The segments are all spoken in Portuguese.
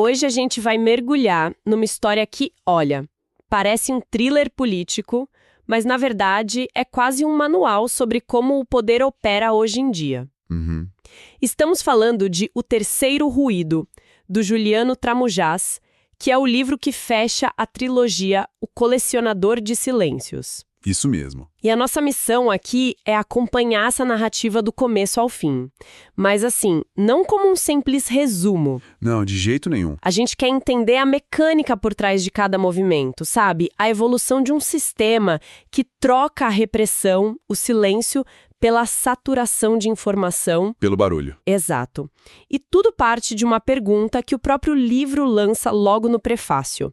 Hoje a gente vai mergulhar numa história que, olha, parece um thriller político, mas na verdade é quase um manual sobre como o poder opera hoje em dia. Uhum. Estamos falando de O Terceiro Ruído, do Juliano Tramujás, que é o livro que fecha a trilogia O Colecionador de Silêncios. Isso mesmo. E a nossa missão aqui é acompanhar essa narrativa do começo ao fim. Mas assim, não como um simples resumo. Não, de jeito nenhum. A gente quer entender a mecânica por trás de cada movimento, sabe? A evolução de um sistema que troca a repressão, o silêncio, pela saturação de informação. Pelo barulho. Exato. E tudo parte de uma pergunta que o próprio livro lança logo no prefácio,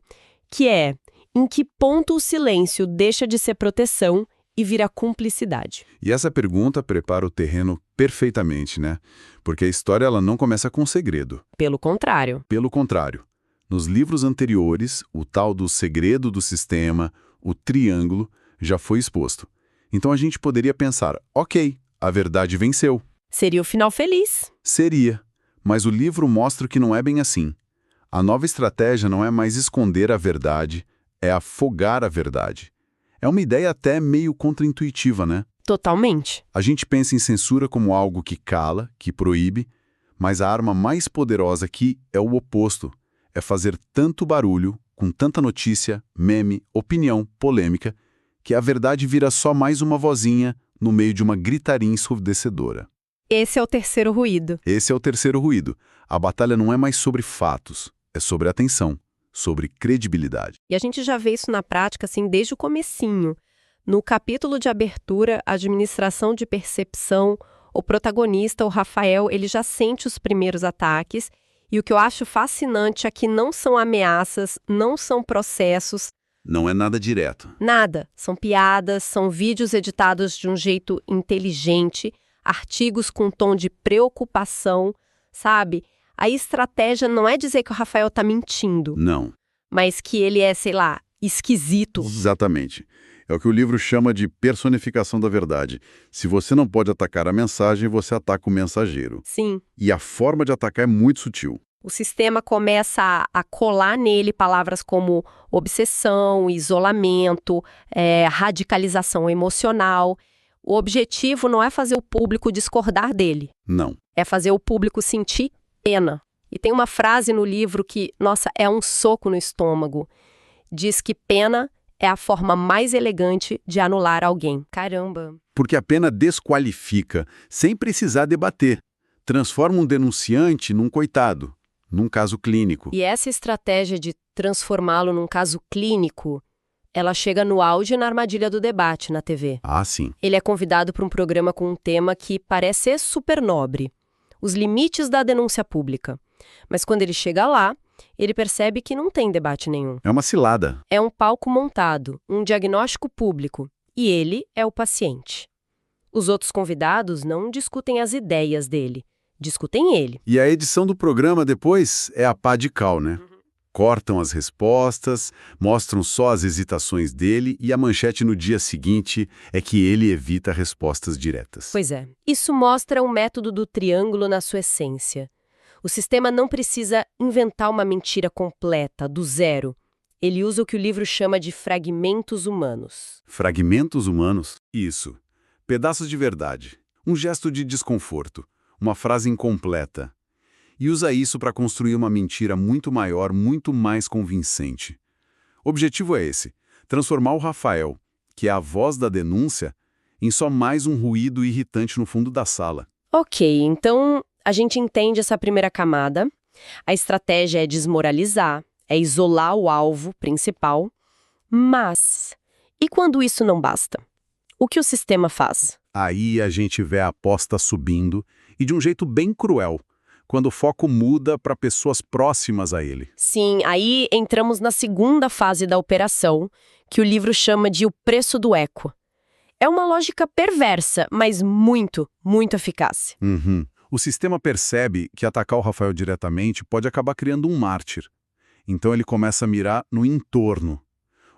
que é: em que ponto o silêncio deixa de ser proteção e vira cumplicidade? E essa pergunta prepara o terreno perfeitamente, né? Porque a história ela não começa com segredo. Pelo contrário. Pelo contrário. Nos livros anteriores, o tal do segredo do sistema, o triângulo, já foi exposto. Então a gente poderia pensar, ok, a verdade venceu. Seria o final feliz. Seria. Mas o livro mostra que não é bem assim. A nova estratégia não é mais esconder a verdade, é afogar a verdade. É uma ideia até meio contraintuitiva, né? Totalmente. A gente pensa em censura como algo que cala, que proíbe, mas a arma mais poderosa aqui é o oposto. É fazer tanto barulho, com tanta notícia, meme, opinião, polêmica, que a verdade vira só mais uma vozinha no meio de uma gritaria ensurdecedora. Esse é o terceiro ruído. Esse é o terceiro ruído. A batalha não é mais sobre fatos, é sobre atenção, sobre credibilidade. E a gente já vê isso na prática, assim, desde o comecinho. No capítulo de abertura, Administração de Percepção, o protagonista, o Rafael, ele já sente os primeiros ataques. E o que eu acho fascinante é que não são ameaças, não são processos. Não é nada direto. Nada. São piadas, são vídeos editados de um jeito inteligente, artigos com tom de preocupação, sabe? A estratégia não é dizer que o Rafael tá mentindo. Não. Mas que ele é, sei lá, esquisito. Exatamente. É o que o livro chama de personificação da verdade. Se você não pode atacar a mensagem, você ataca o mensageiro. Sim. E a forma de atacar é muito sutil. O sistema começa a colar nele palavras como obsessão, isolamento, radicalização emocional. O objetivo não é fazer o público discordar dele. Não. É fazer o público sentir pena. E tem uma frase no livro que, nossa, é um soco no estômago. Diz que pena é a forma mais elegante de anular alguém. Caramba! Porque a pena desqualifica, sem precisar debater. Transforma um denunciante num coitado, num caso clínico. E essa estratégia de transformá-lo num caso clínico, ela chega no auge na armadilha do debate na TV. Ah, sim. Ele é convidado para um programa com um tema que parece ser super nobre: os limites da denúncia pública. Mas quando ele chega lá, ele percebe que não tem debate nenhum. É uma cilada. É um palco montado, um diagnóstico público, e ele é o paciente. Os outros convidados não discutem as ideias dele, discutem ele. E a edição do programa depois é a pá de cal, né? Cortam as respostas, mostram só as hesitações dele e a manchete no dia seguinte é que ele evita respostas diretas. Pois é, isso mostra o método do triângulo na sua essência. O sistema não precisa inventar uma mentira completa, do zero. Ele usa o que o livro chama de fragmentos humanos. Fragmentos humanos? Isso. Pedaços de verdade. Um gesto de desconforto. Uma frase incompleta. E usa isso para construir uma mentira muito maior, muito mais convincente. O objetivo é esse: transformar o Rafael, que é a voz da denúncia, em só mais um ruído irritante no fundo da sala. Ok, então a gente entende essa primeira camada. A estratégia é desmoralizar, é isolar o alvo principal. Mas, e quando isso não basta? O que o sistema faz? Aí a gente vê a aposta subindo, e de um jeito bem cruel, quando o foco muda para pessoas próximas a ele. Sim, aí entramos na segunda fase da operação, que o livro chama de o preço do eco. É uma lógica perversa, mas muito, muito eficaz. Uhum. O sistema percebe que atacar o Rafael diretamente pode acabar criando um mártir. Então ele começa a mirar no entorno.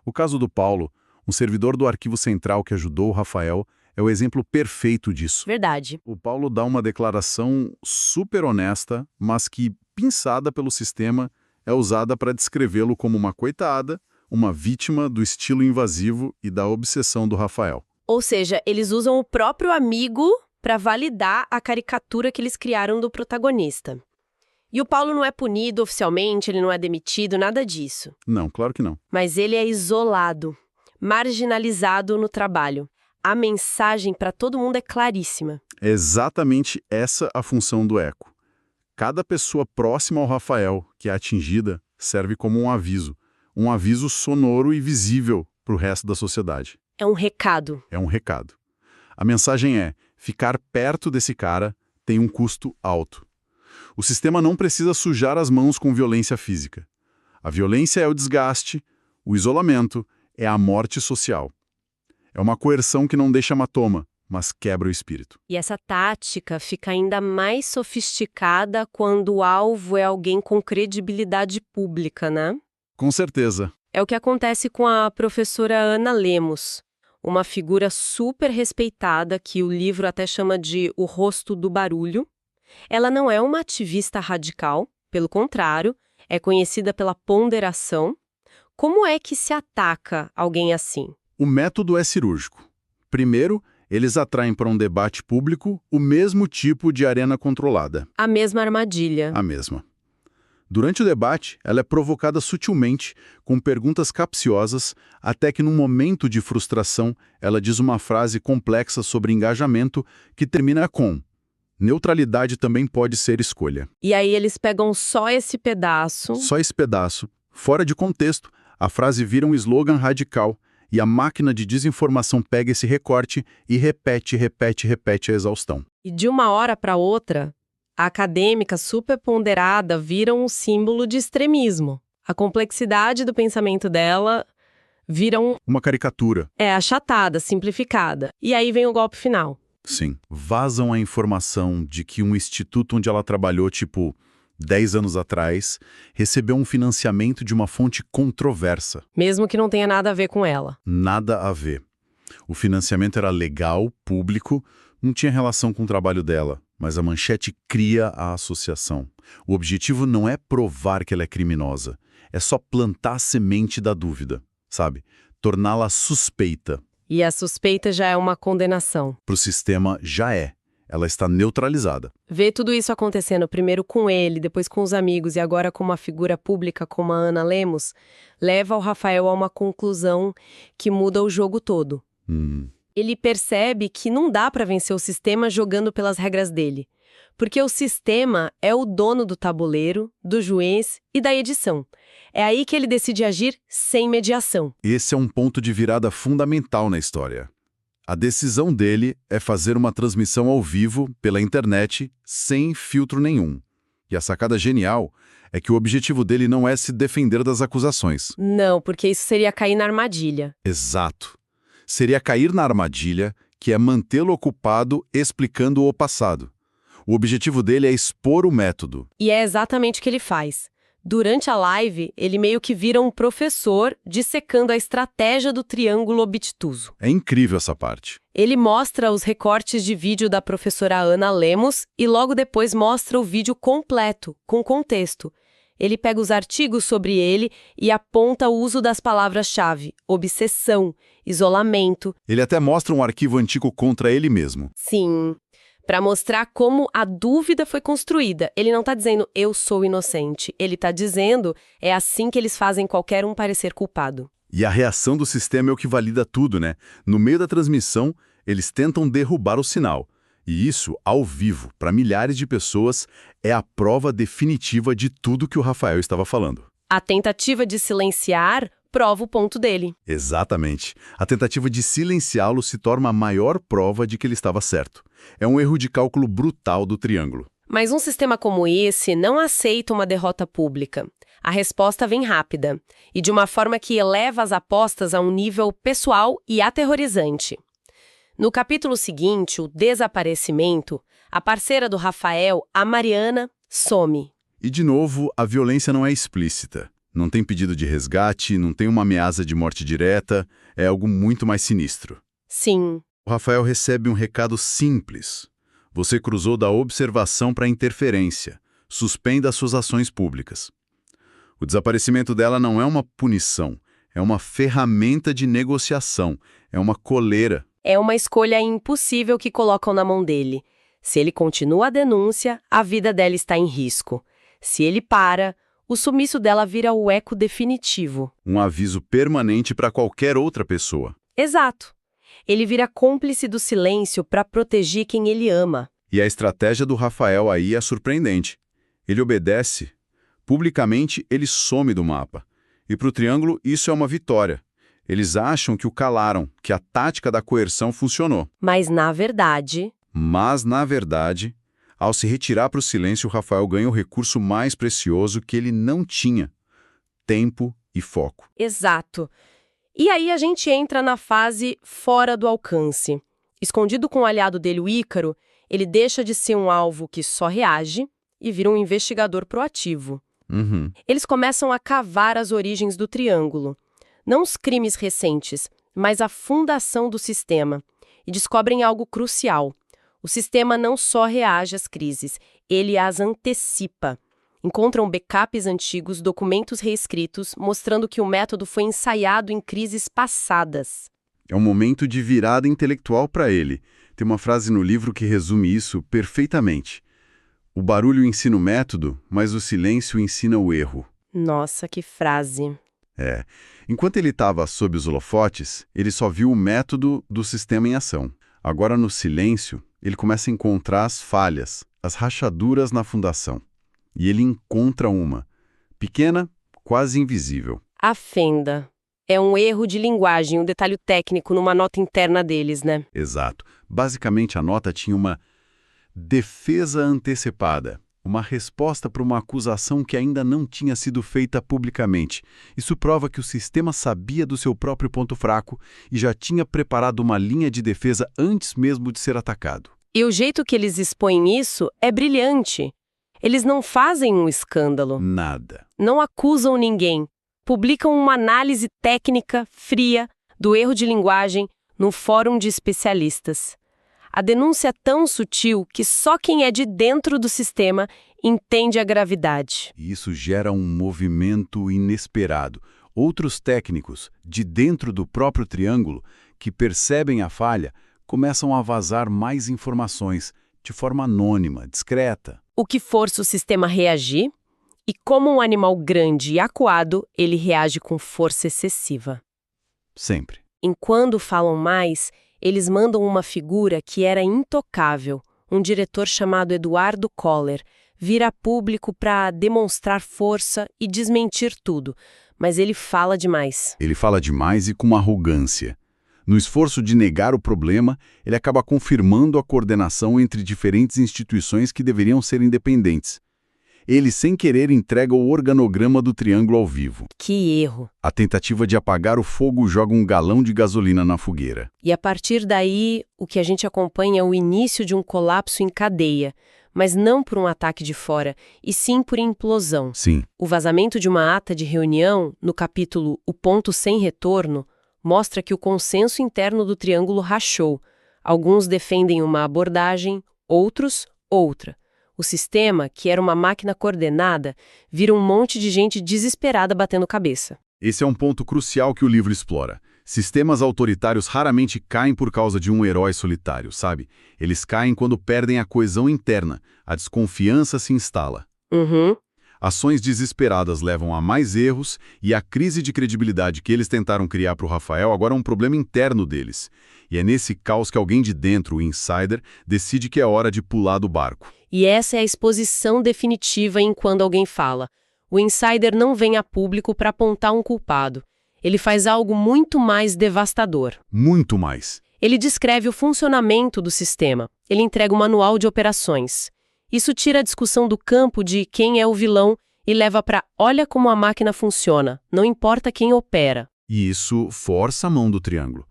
O caso do Paulo, um servidor do Arquivo Central que ajudou o Rafael, é o exemplo perfeito disso. Verdade. O Paulo dá uma declaração super honesta, mas que, pinçada pelo sistema, é usada para descrevê-lo como uma coitada, uma vítima do estilo invasivo e da obsessão do Rafael. Ou seja, eles usam o próprio amigo para validar a caricatura que eles criaram do protagonista. E o Paulo não é punido oficialmente, ele não é demitido, nada disso. Não, claro que não. Mas ele é isolado, marginalizado no trabalho. A mensagem para todo mundo é claríssima. É exatamente essa a função do eco. Cada pessoa próxima ao Rafael que é atingida serve como um aviso sonoro e visível para o resto da sociedade. É um recado. É um recado. A mensagem é: ficar perto desse cara tem um custo alto. O sistema não precisa sujar as mãos com violência física. A violência é o desgaste, o isolamento é a morte social. É uma coerção que não deixa hematoma, mas quebra o espírito. E essa tática fica ainda mais sofisticada quando o alvo é alguém com credibilidade pública, né? Com certeza. É o que acontece com a professora Ana Lemos, uma figura super respeitada que o livro até chama de o rosto do barulho. Ela não é uma ativista radical, pelo contrário, é conhecida pela ponderação. Como é que se ataca alguém assim? O método é cirúrgico. Primeiro, eles atraem para um debate público o mesmo tipo de arena controlada. A mesma armadilha. A mesma. Durante o debate, ela é provocada sutilmente, com perguntas capciosas, até que num momento de frustração, ela diz uma frase complexa sobre engajamento que termina com: neutralidade também pode ser escolha. E aí eles pegam só esse pedaço. Só esse pedaço. Fora de contexto, a frase vira um slogan radical e a máquina de desinformação pega esse recorte e repete a exaustão. E de uma hora para outra, a acadêmica superponderada vira um símbolo de extremismo. A complexidade do pensamento dela vira uma caricatura. É achatada, simplificada. E aí vem o golpe final. Sim. Vazam a informação de que um instituto onde ela trabalhou, 10 anos atrás, recebeu um financiamento de uma fonte controversa. Mesmo que não tenha nada a ver com ela. Nada a ver. O financiamento era legal, público, não tinha relação com o trabalho dela, mas a manchete cria a associação. O objetivo não é provar que ela é criminosa, é só plantar a semente da dúvida, sabe? Torná-la suspeita. E a suspeita já é uma condenação. Para o sistema, já é. Ela está neutralizada. Ver tudo isso acontecendo primeiro com ele, depois com os amigos e agora com uma figura pública como a Ana Lemos, leva o Rafael a uma conclusão que muda o jogo todo. Ele percebe que não dá para vencer o sistema jogando pelas regras dele. Porque o sistema é o dono do tabuleiro, do juiz e da edição. É aí que ele decide agir sem mediação. Esse é um ponto de virada fundamental na história. A decisão dele é fazer uma transmissão ao vivo, pela internet, sem filtro nenhum. E a sacada genial é que o objetivo dele não é se defender das acusações. Não, porque isso seria cair na armadilha. Exato. Seria cair na armadilha, que é mantê-lo ocupado explicando o passado. O objetivo dele é expor o método. E é exatamente o que ele faz. Durante a live, ele meio que vira um professor dissecando a estratégia do triângulo obtuso. É incrível essa parte. Ele mostra os recortes de vídeo da professora Ana Lemos e logo depois mostra o vídeo completo, com contexto. Ele pega os artigos sobre ele e aponta o uso das palavras-chave: obsessão, isolamento. Ele até mostra um arquivo antigo contra ele mesmo. Sim, para mostrar como a dúvida foi construída. Ele não está dizendo, eu sou inocente. Ele está dizendo, é assim que eles fazem qualquer um parecer culpado. E a reação do sistema é o que valida tudo, né? No meio da transmissão, eles tentam derrubar o sinal. E isso, ao vivo, para milhares de pessoas, é a prova definitiva de tudo que o Rafael estava falando. A tentativa de silenciar prova o ponto dele. Exatamente. A tentativa de silenciá-lo se torna a maior prova de que ele estava certo. É um erro de cálculo brutal do triângulo. Mas um sistema como esse não aceita uma derrota pública. A resposta vem rápida, e de uma forma que eleva as apostas a um nível pessoal e aterrorizante. No capítulo seguinte, o desaparecimento, a parceira do Rafael, a Mariana, some. E, de novo, a violência não é explícita. Não tem pedido de resgate, não tem uma ameaça de morte direta, é algo muito mais sinistro. Sim. O Rafael recebe um recado simples. Você cruzou da observação para a interferência. Suspenda suas ações públicas. O desaparecimento dela não é uma punição, é uma ferramenta de negociação, é uma coleira. É uma escolha impossível que colocam na mão dele. Se ele continua a denúncia, a vida dela está em risco. Se ele para, o sumiço dela vira o eco definitivo. Um aviso permanente para qualquer outra pessoa. Exato. Ele vira cúmplice do silêncio para proteger quem ele ama. E a estratégia do Rafael aí é surpreendente. Ele obedece. Publicamente, ele some do mapa. E para o Triângulo, isso é uma vitória. Eles acham que o calaram, que a tática da coerção funcionou. Mas, na verdade, ao se retirar para o silêncio, o Rafael ganha o recurso mais precioso que ele não tinha: tempo e foco. exato. E aí a gente entra na fase fora do alcance. Escondido com o aliado dele, o Ícaro, ele deixa de ser um alvo que só reage e vira um investigador proativo. Uhum. Eles começam a cavar as origens do Triângulo. Não os crimes recentes, mas a fundação do sistema. E descobrem algo crucial. O sistema não só reage às crises, ele as antecipa. Encontram backups antigos, documentos reescritos, mostrando que o método foi ensaiado em crises passadas. É um momento de virada intelectual para ele. Tem uma frase no livro que resume isso perfeitamente. O barulho ensina o método, mas o silêncio ensina o erro. Nossa, que frase. Enquanto ele estava sob os holofotes, ele só viu o método do sistema em ação. Agora, no silêncio, ele começa a encontrar as falhas, as rachaduras na fundação. E ele encontra uma, pequena, quase invisível. A fenda. É um erro de linguagem, um detalhe técnico numa nota interna deles, né? Exato. Basicamente, a nota tinha uma defesa antecipada, uma resposta para uma acusação que ainda não tinha sido feita publicamente. Isso prova que o sistema sabia do seu próprio ponto fraco e já tinha preparado uma linha de defesa antes mesmo de ser atacado. E o jeito que eles expõem isso é brilhante. Eles não fazem um escândalo, Nada. não acusam ninguém, publicam uma análise técnica fria do erro de linguagem no fórum de especialistas. A denúncia é tão sutil que só quem é de dentro do sistema entende a gravidade. E isso gera um movimento inesperado. Outros técnicos, de dentro do próprio Triângulo, que percebem a falha, começam a vazar mais informações, de forma anônima, discreta. O que força o sistema a reagir, e como um animal grande e acuado, ele reage com força excessiva. Sempre. Enquanto falam mais, eles mandam uma figura que era intocável, um diretor chamado Eduardo Koller, vir a público para demonstrar força e desmentir tudo, mas ele fala demais. Ele fala demais e com uma arrogância. No esforço de negar o problema, ele acaba confirmando a coordenação entre diferentes instituições que deveriam ser independentes. Ele, sem querer, entrega o organograma do Triângulo ao vivo. Que erro! A tentativa de apagar o fogo joga um galão de gasolina na fogueira. E a partir daí, o que a gente acompanha é o início de um colapso em cadeia, mas não por um ataque de fora, e sim por implosão. Sim. O vazamento de uma ata de reunião, no capítulo O Ponto Sem Retorno, mostra que o consenso interno do Triângulo rachou. Alguns defendem uma abordagem, outros, outra. O sistema, que era uma máquina coordenada, vira um monte de gente desesperada batendo cabeça. Esse é um ponto crucial que o livro explora. Sistemas autoritários raramente caem por causa de um herói solitário, sabe? Eles caem quando perdem a coesão interna, a desconfiança se instala. Uhum. Ações desesperadas levam a mais erros e a crise de credibilidade que eles tentaram criar para o Rafael agora é um problema interno deles. E é nesse caos que alguém de dentro, o insider, decide que é hora de pular do barco. E essa é a exposição definitiva em quando alguém fala. O insider não vem a público para apontar um culpado. Ele faz algo muito mais devastador. Muito mais. Ele descreve o funcionamento do sistema. Ele entrega um manual de operações. Isso tira a discussão do campo de quem é o vilão e leva para olha como a máquina funciona, não importa quem opera. E isso força a mão do Triângulo.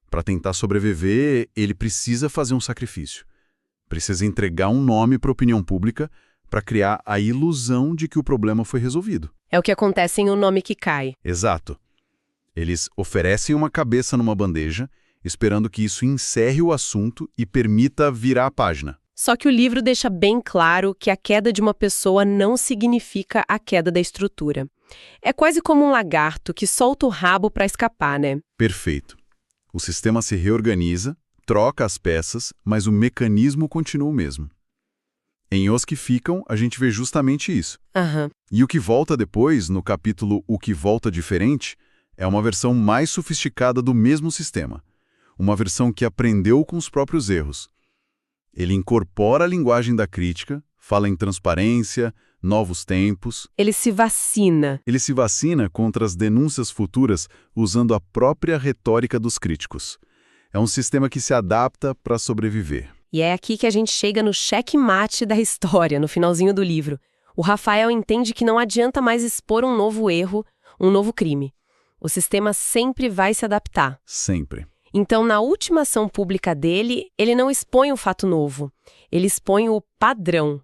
Para tentar sobreviver, ele precisa fazer um sacrifício. Precisa entregar um nome para a opinião pública para criar a ilusão de que o problema foi resolvido. É o que acontece em O Nome que Cai. Exato. Eles oferecem uma cabeça numa bandeja, esperando que isso encerre o assunto e permita virar a página. Só que o livro deixa bem claro que a queda de uma pessoa não significa a queda da estrutura. É quase como um lagarto que solta o rabo para escapar, né? Perfeito. O sistema se reorganiza, troca as peças, mas o mecanismo continua o mesmo. Em Os que Ficam, a gente vê justamente isso. Aham. E o que volta depois, no capítulo O que Volta Diferente, é uma versão mais sofisticada do mesmo sistema. Uma versão que aprendeu com os próprios erros. Ele incorpora a linguagem da crítica, fala em transparência, novos tempos. Ele se vacina. Ele se vacina contra as denúncias futuras usando a própria retórica dos críticos. É um sistema que se adapta para sobreviver. E é aqui que a gente chega no checkmate da história, no finalzinho do livro. O Rafael entende que não adianta mais expor um novo erro, um novo crime. O sistema sempre vai se adaptar. Sempre. Então, na última ação pública dele, ele não expõe um fato novo. Ele expõe o padrão.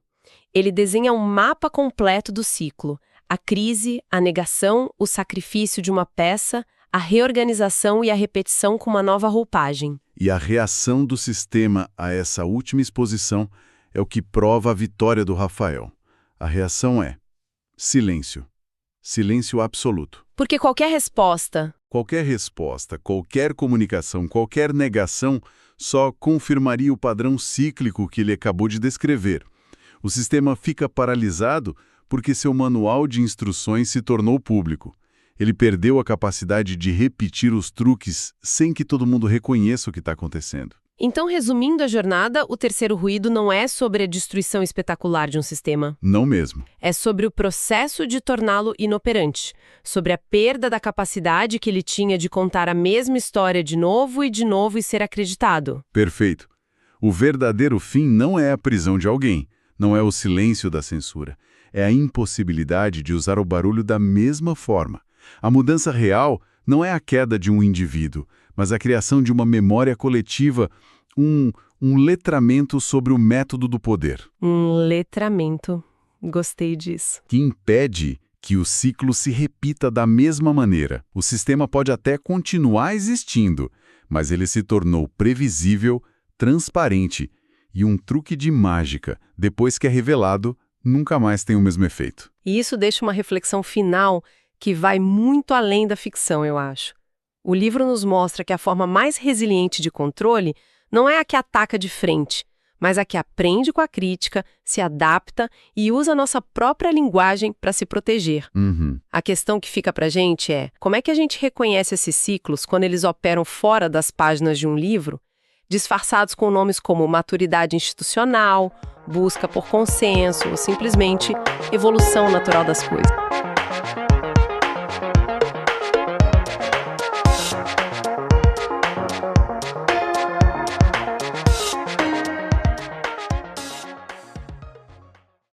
Ele desenha um mapa completo do ciclo. A crise, a negação, o sacrifício de uma peça, a reorganização e a repetição com uma nova roupagem. E a reação do sistema a essa última exposição é o que prova a vitória do Rafael. A reação é silêncio. Silêncio absoluto. Porque qualquer resposta, qualquer comunicação, qualquer negação só confirmaria o padrão cíclico que ele acabou de descrever. O sistema fica paralisado porque seu manual de instruções se tornou público. Ele perdeu a capacidade de repetir os truques sem que todo mundo reconheça o que está acontecendo. Então, resumindo a jornada, o terceiro ruído não é sobre a destruição espetacular de um sistema. Não mesmo. É sobre o processo de torná-lo inoperante, sobre a perda da capacidade que ele tinha de contar a mesma história de novo e ser acreditado. Perfeito. O verdadeiro fim não é a prisão de alguém, não é o silêncio da censura. É a impossibilidade de usar o barulho da mesma forma. A mudança real não é a queda de um indivíduo, mas a criação de uma memória coletiva, um letramento sobre o método do poder. Um letramento. Gostei disso. Que impede que o ciclo se repita da mesma maneira. O sistema pode até continuar existindo, mas ele se tornou previsível, transparente e um truque de mágica, depois que é revelado, nunca mais tem o mesmo efeito. E isso deixa uma reflexão final que vai muito além da ficção, eu acho. O livro nos mostra que a forma mais resiliente de controle não é a que ataca de frente, mas a que aprende com a crítica, se adapta e usa a nossa própria linguagem para se proteger. A questão que fica pra gente é, como é que a gente reconhece esses ciclos quando eles operam fora das páginas de um livro, disfarçados com nomes como maturidade institucional, busca por consenso ou simplesmente evolução natural das coisas?